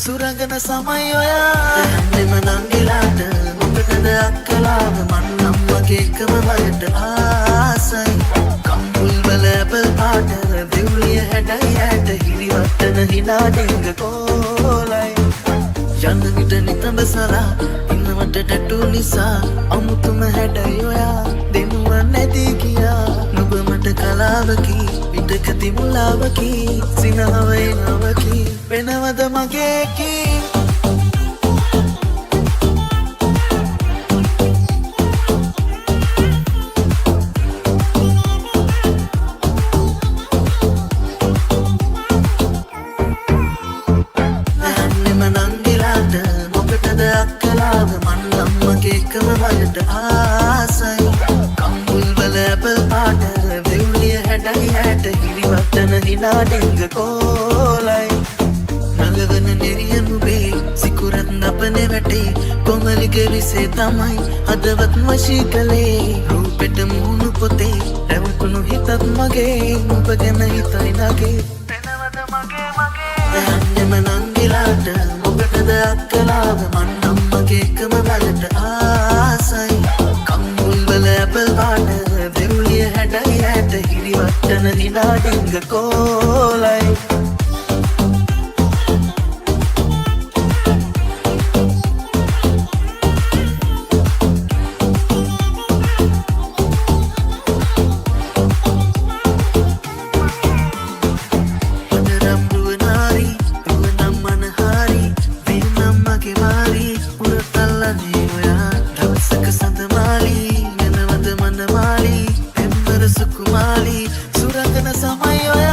සුරංගන සමයි ඔයා එන්නෙම නංගිලාට මොකටද අක්කලාව මන් නම් වගේ එකම වලට ආසයි කම්බුල් වල ඇපල් පාට දෙව්ලිය හැඩයි ඇට හිරිවට්ටන හිනා ඩෙංග කෝලයි යන්න විට නිතඹ සලා ඉන්නවට ටැටු නිසා අමුතුම හැඩයි ඔයා දෙනුව නැති කියා නුඹ මට කලාවකි පිටකති මුලාවකි සිනහවේ නවකි වෙනවද මගේ කී එකම වලට ආසයි කම්බුල් වල ඇපල් පාට දෙව්ලිය හැඩයි ඇට හිරිවට්ටන හිනා ඩෙංග කෝලයි නලවන නෙරිය නුබේ සිකුරත් නපනේ වැටේ කොමලිගේ විසේ තමයි හදවත් වශී කළේ රූපෙට මුහුණු පොතේ රැවුකුණු හිතත් මගේ නුඹ ගැන හිතයි නගේ වෙනවද මගේ යන්නෙම නංගිලාට මොකටද අක්කලාව මන් නම් මගේ එකම වලට ආසයි කම්බුල් වල ඇපල් පාට දෙව්ලිය හැඩයි ඇට හිරිවට්ටන හිනා ඩෙංග කෝලයි සුරංගන සමයි ඔයා